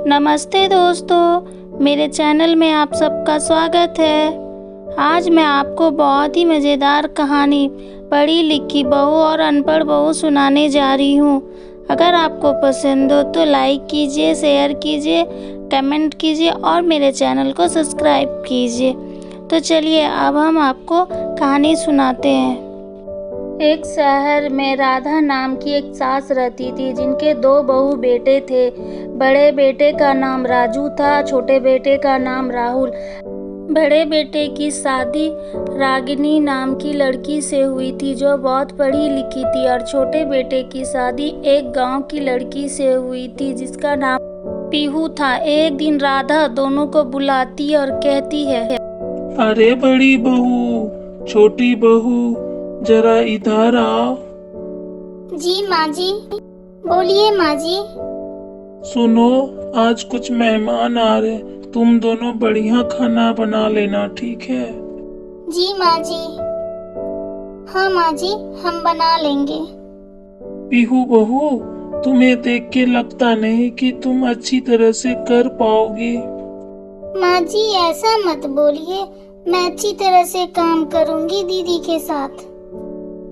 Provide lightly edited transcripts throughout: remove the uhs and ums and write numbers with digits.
नमस्ते दोस्तों, मेरे चैनल में आप सबका स्वागत है। आज मैं आपको बहुत ही मज़ेदार कहानी पढ़ी लिखी बहू और अनपढ़ बहू सुनाने जा रही हूँ। अगर आपको पसंद हो तो लाइक कीजिए, शेयर कीजिए, कमेंट कीजिए और मेरे चैनल को सब्सक्राइब कीजिए। तो चलिए अब हम आपको कहानी सुनाते हैं। एक शहर में राधा नाम की एक सास रहती थी, जिनके 2 बहू बेटे थे। बड़े बेटे का नाम राजू था, छोटे बेटे का नाम राहुल। बड़े बेटे की शादी रागिनी नाम की लड़की से हुई थी, जो बहुत पढ़ी लिखी थी, और छोटे बेटे की शादी एक गांव की लड़की से हुई थी, जिसका नाम पीहू था। एक दिन राधा दोनों को बुलाती और कहती है, अरे बड़ी बहू, छोटी बहू, जरा इधर आओ। जी माँ जी, बोलिए माँ जी। सुनो, आज कुछ मेहमान आ रहे, तुम दोनों बढ़िया खाना बना लेना, ठीक है? जी माँ जी। हाँ माँ जी, हम बना लेंगे। पीहू बहू, तुम्हें देख के लगता नहीं कि तुम अच्छी तरह से कर पाओगी। माँ जी ऐसा मत बोलिए, मैं अच्छी तरह से काम करूँगी दीदी के साथ।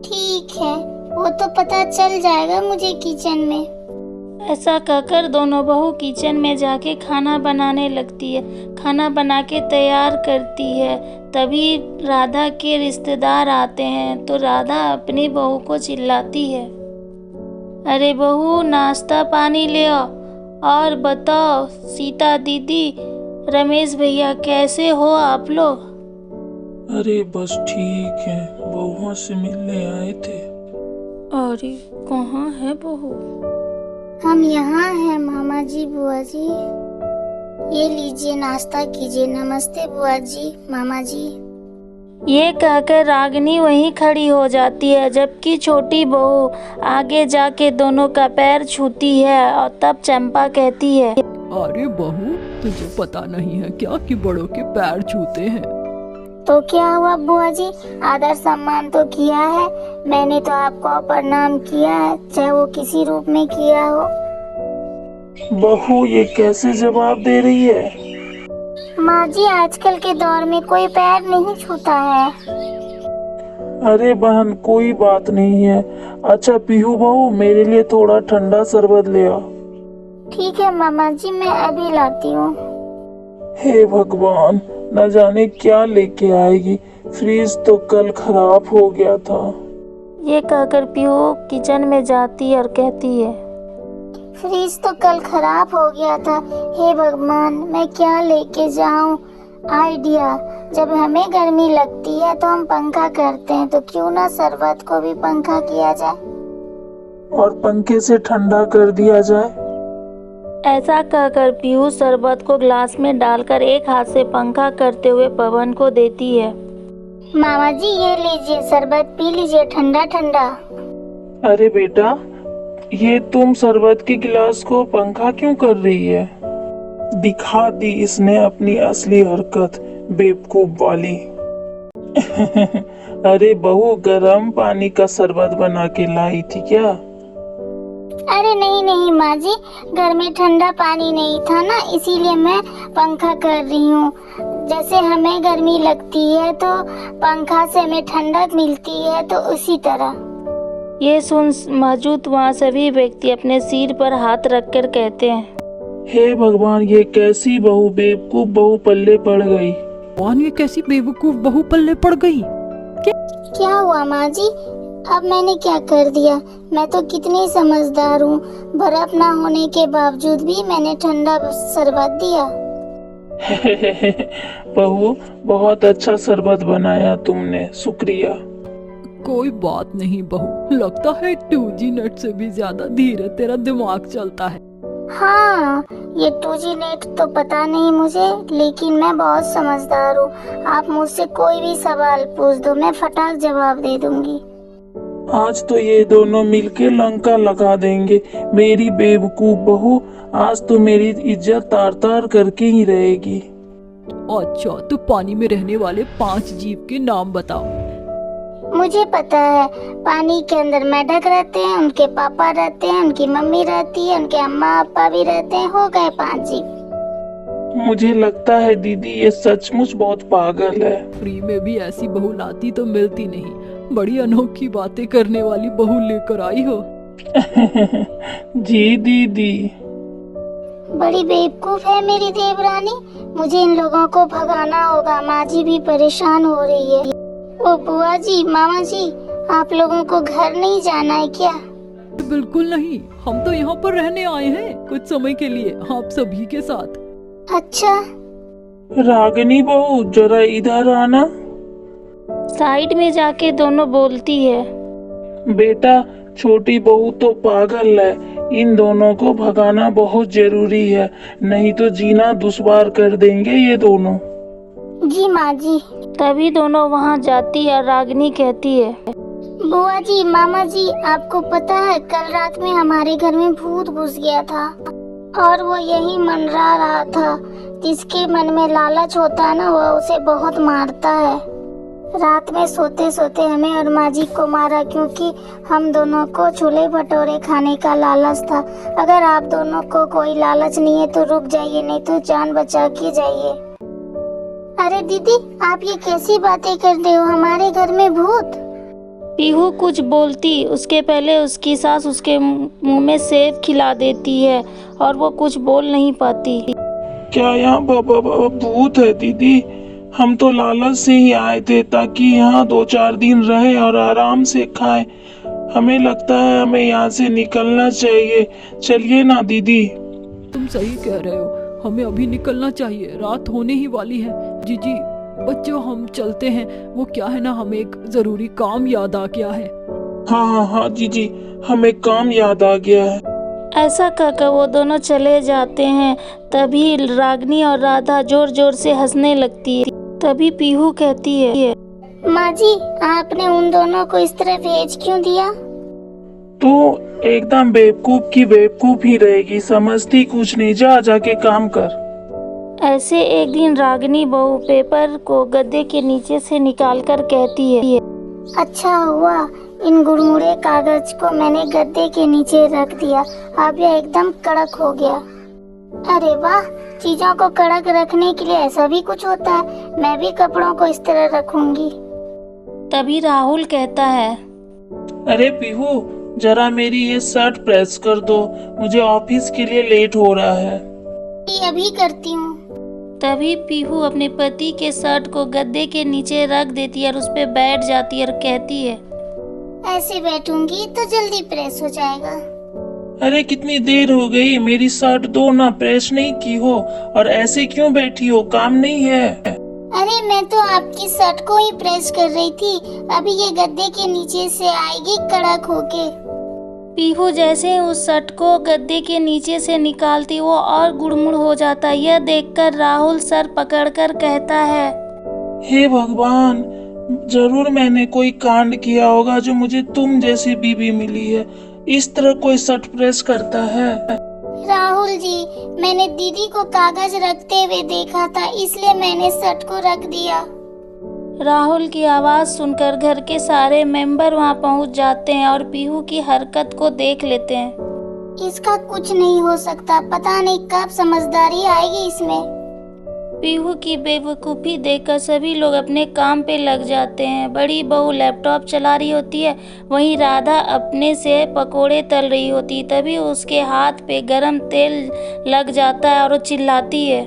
ठीक है, वो तो पता चल जाएगा मुझे किचन में। ऐसा कहकर दोनों बहू किचन में जाके खाना बनाने लगती है। खाना बना के तैयार करती है। तभी राधा के रिश्तेदार आते हैं, तो राधा अपनी बहू को चिल्लाती है, अरे बहू, नाश्ता पानी ले आओ और बताओ सीता दीदी, रमेश भैया, कैसे हो आप लोग? अरे बस ठीक है, बहुओं से मिलने आए थे। अरे कहाँ है बहू? हम यहाँ हैं मामा जी, बुआ जी। ये लीजिए, नाश्ता कीजिए। नमस्ते बुआ जी, मामा जी। ये कहकर रागिनी वहीं खड़ी हो जाती है, जबकि छोटी बहू आगे जाके दोनों का पैर छूती है। और तब चंपा कहती है, अरे बहू, तुझे पता नहीं है क्या कि बड़ों के पैर छूते हैं? तो क्या हुआ बुआ जी, आदर सम्मान तो किया है। मैंने तो आपको प्रणाम किया है, चाहे वो किसी रूप में किया हो। बहू ये कैसे जवाब दे रही है? माँ जी, आजकल के दौर में कोई पैर नहीं छूता है। अरे बहन, कोई बात नहीं है। अच्छा पीहू बहू, मेरे लिए थोड़ा ठंडा शरबत ले आओ। ठीक है मामा जी, मैं अभी लाती हूँ। हे भगवान, न जाने क्या लेके आएगी। फ्रीज तो कल खराब हो गया था। ये कहकर पीहू किचन में जाती और कहती है, फ्रीज तो कल खराब हो गया था। हे भगवान, मैं क्या लेके जाऊँ? आइडिया, जब हमें गर्मी लगती है तो हम पंखा करते हैं, तो क्यों ना शरबत को भी पंखा किया जाए और पंखे से ठंडा कर दिया जाए। ऐसा कहकर पीहू शरबत को ग्लास में डालकर एक हाथ से पंखा करते हुए पवन को देती है। मामा जी ये लीजिए, शरबत पी लीजिए, ठंडा ठंडा। अरे बेटा, ये तुम शरबत के गिलास को पंखा क्यों कर रही है? दिखा दी इसने अपनी असली हरकत, बेवकूफ वाली। अरे बहू, गर्म पानी का शरबत बना के लाई थी क्या? अरे नहीं नहीं माँ जी, घर में ठंडा पानी नहीं था ना, इसीलिए मैं पंखा कर रही हूँ। जैसे हमें गर्मी लगती है तो पंखा से हमें ठंडक मिलती है, तो उसी तरह। ये सुन मौजूद वहाँ सभी व्यक्ति अपने सिर पर हाथ रखकर कहते हैं, हे भगवान, ये कैसी बहू, बेवकूफ बहू पल्ले पड़ गई। कौन ये कैसी बेवकूफ बहू पल्ले पड़ गई? क्या हुआ माँ जी, अब मैंने क्या कर दिया? मैं तो कितनी समझदार हूँ, बर्फ ना होने के बावजूद भी मैंने ठंडा शरबत दिया। बहू, बहुत अच्छा शरबत बनाया तुमने, शुक्रिया। कोई बात नहीं बहू, लगता है 2G नेट से भी ज्यादा धीरे तेरा दिमाग चलता है। हाँ, ये 2G नेट तो पता नहीं मुझे, लेकिन मैं बहुत समझदार हूँ। आप मुझसे कोई भी सवाल पूछ दो, मैं फटाक जवाब दे दूंगी। आज तो ये दोनों मिलके लंका लगा देंगे। मेरी बेवकूफ बहू, आज तो मेरी इज्जत तार तार करके ही रहेगी। अच्छा, तो पानी में रहने वाले 5 जीव के नाम बताओ। मुझे पता है, पानी के अंदर मेढक रहते हैं, उनके पापा रहते हैं, उनकी मम्मी रहती है, उनके अम्मा अप्पा भी रहते हैं, हो गए 5 जीव। मुझे लगता है दीदी ये सचमुच बहुत पागल है। फ्री में भी ऐसी बहू लाती तो मिलती नहीं। बड़ी अनोखी बातें करने वाली बहू लेकर आई हो। जी दीदी। बड़ी बेवकूफ है मेरी देवरानी, मुझे इन लोगों को भगाना होगा। माँ जी भी परेशान हो रही है। ओ बुआ जी, मामा जी, आप लोगों को घर नहीं जाना है क्या? बिल्कुल नहीं, हम तो यहाँ पर रहने आए हैं कुछ समय के लिए आप सभी के साथ। अच्छा, रागिनी बहू जरा इधर आना। साइड में जाके दोनों बोलती है। बेटा छोटी बहू तो पागल है, इन दोनों को भगाना बहुत जरूरी है, नहीं तो जीना दुश्वार कर देंगे ये दोनों। जी माँ जी। तभी दोनों वहाँ जाती है और रागिनी कहती है, बुआ जी, मामा जी, आपको पता है कल रात में हमारे घर में भूत घुस गया था और वो यही मंडरा रहा था। जिसके मन में लालच होता है ना, वो उसे बहुत मारता है। रात में सोते सोते हमें और माँ जी को मारा, क्योंकि हम दोनों को छोले भटूरे खाने का लालच था। अगर आप दोनों को कोई लालच नहीं है तो रुक जाइए, नहीं तो जान बचा के जाइए। अरे दीदी, आप ये कैसी बातें कर रहे हो? हमारे घर में भूत? पीहू कुछ बोलती उसके पहले उसकी सास उसके मुंह में सेब खिला देती है और वो कुछ बोल नहीं पाती। क्या यहाँ भूत है दीदी? हम तो लालच से ही आए थे ताकि यहाँ 2-4 दिन रहे और आराम से खाएं। हमें लगता है हमें यहाँ से निकलना चाहिए। चलिए ना दीदी। तुम सही कह रहे हो, हमें अभी निकलना चाहिए, रात होने ही वाली है। जी बच्चों, हम चलते हैं। वो क्या है ना, हमें एक जरूरी काम याद आ गया है। हाँ जी, हमें काम याद आ गया है। ऐसा कहकर वो दोनों चले जाते हैं। तभी रागिनी और राधा जोर जोर से हंसने लगती है। तभी पीहू कहती है, माँ जी, आपने उन दोनों को इस तरह भेज क्यों दिया? तो एकदम बेवकूफ की बेवकूफ ही रहेगी, समझती कुछ नहीं। जाके काम कर। ऐसे एक दिन रागिनी बहू पेपर को गद्दे के नीचे से निकालकर कहती है, अच्छा हुआ इन गुड़मुड़े कागज को मैंने गद्दे के नीचे रख दिया, अब यह एकदम कड़क हो गया। अरे वाह, चीजों को कड़क रखने के लिए ऐसा भी कुछ होता है। मैं भी कपड़ों को इस तरह रखूंगी। तभी राहुल कहता है, अरे पीहू, जरा मेरी ये शर्ट प्रेस कर दो, मुझे ऑफिस के लिए लेट हो रहा है। ये अभी करती हूँ। तभी पीहू अपने पति के शर्ट को गद्दे के नीचे रख देती है और उस पे बैठ जाती है और कहती है, ऐसे बैठूंगी तो जल्दी प्रेस हो जाएगा। अरे कितनी देर हो गई, मेरी शर्ट दो ना, प्रेस नहीं की हो और ऐसे क्यों बैठी हो, काम नहीं है? अरे मैं तो आपकी शर्ट को ही प्रेस कर रही थी, अभी ये गद्दे के नीचे से आएगी कड़क होके। पीहू जैसे ही उस शर्ट को गद्दे के नीचे से निकालती वो और गुड़मुड़ हो जाता है। यह देखकर राहुल सर पकड़कर कहता है, हे भगवान, जरूर मैंने कोई कांड किया होगा जो मुझे तुम जैसी बीवी मिली है। इस तरह कोई शर्ट प्रेस करता है? राहुल जी, मैंने दीदी को कागज रखते हुए देखा था, इसलिए मैंने शर्ट को रख दिया। राहुल की आवाज़ सुनकर घर के सारे मेंबर वहां पहुंच जाते हैं और पीहू की हरकत को देख लेते हैं। इसका कुछ नहीं हो सकता, पता नहीं कब समझदारी आएगी इसमें। पीहू की बेवकूफ़ी देखकर सभी लोग अपने काम पे लग जाते हैं। बड़ी बहू लैपटॉप चला रही होती है, वहीं राधा अपने से पकोड़े तल रही होती। तभी उसके हाथ पे गरम तेल लग जाता है और वो चिल्लाती है,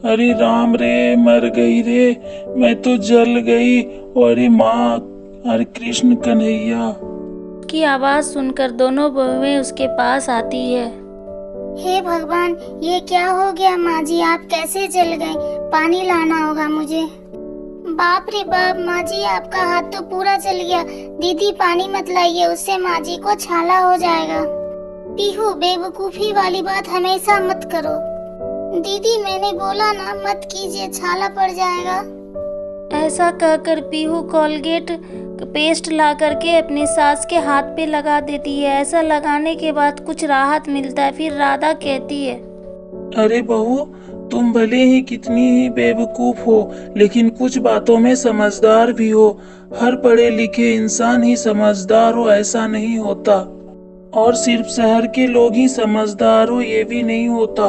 अरे राम रे, मर गई रे, मैं तो जल गई। अरे माँ, अरे कृष्ण कन्हैया। की आवाज़ सुनकर दोनों बहुएं उसके पास आती है। हे भगवान, ये क्या हो गया माँ जी, आप कैसे जल गए? पानी लाना होगा मुझे। बाप रे बाप, माँ जी आपका हाथ तो पूरा जल गया। दीदी पानी मत लाइए, उससे माँ जी को छाला हो जाएगा। पीहू, बेवकूफी वाली बात हमेशा मत करो। दीदी मैंने बोला ना, मत कीजिए, छाला पड़ जाएगा। ऐसा कहकर पीहू कोलगेट पेस्ट ला करके अपनी सास के हाथ पे लगा देती है। ऐसा लगाने के बाद कुछ राहत मिलता है। फिर राधा कहती है, अरे बहू, तुम भले ही कितनी ही बेवकूफ हो, लेकिन कुछ बातों में समझदार भी हो। हर पढ़े लिखे इंसान ही समझदार हो ऐसा नहीं होता, और सिर्फ शहर के लोग ही समझदार हो ये भी नहीं होता।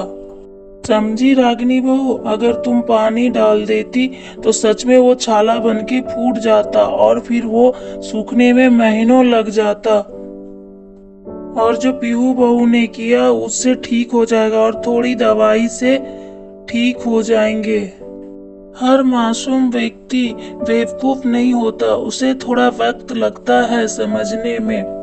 समझी रागिनी बहू, अगर तुम पानी डाल देती तो सच में वो छाला बन के फूट जाता और फिर वो सूखने में महीनों लग जाता। और जो पीहू बहू ने किया उससे ठीक हो जाएगा और थोड़ी दवाई से ठीक हो जाएंगे। हर मासूम व्यक्ति बेवकूफ नहीं होता, उसे थोड़ा वक्त लगता है समझने में।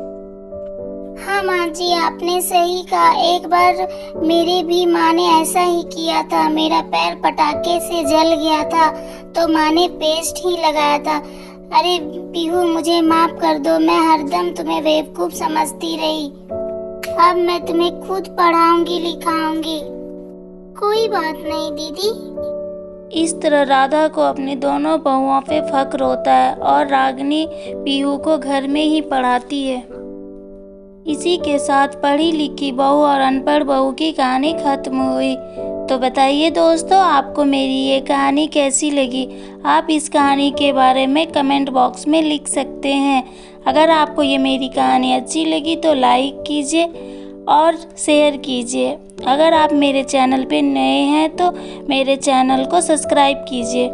हाँ माँ जी, आपने सही कहा। एक बार मेरी भी माँ ने ऐसा ही किया था। मेरा पैर पटाखे से जल गया था तो माँ ने पेस्ट ही लगाया था। अरे पीहू, मुझे माफ कर दो, मैं हरदम तुम्हें बेवकूफ समझती रही। अब मैं तुम्हें खुद पढ़ाऊंगी लिखाऊंगी। कोई बात नहीं दीदी। इस तरह राधा को अपनी दोनों बहुओं पे फक्र होता है और रागिनी पीहू को घर में ही पढ़ाती है। इसी के साथ पढ़ी लिखी बहू और अनपढ़ बहू की कहानी खत्म हुई। तो बताइए दोस्तों, आपको मेरी ये कहानी कैसी लगी? आप इस कहानी के बारे में कमेंट बॉक्स में लिख सकते हैं। अगर आपको ये मेरी कहानी अच्छी लगी तो लाइक कीजिए और शेयर कीजिए। अगर आप मेरे चैनल पे नए हैं तो मेरे चैनल को सब्सक्राइब कीजिए,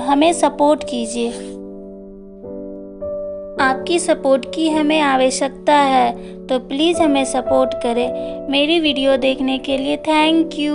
हमें सपोर्ट कीजिए। आपकी सपोर्ट की हमें आवश्यकता है, तो प्लीज़ हमें सपोर्ट करें। मेरी वीडियो देखने के लिए थैंक यू।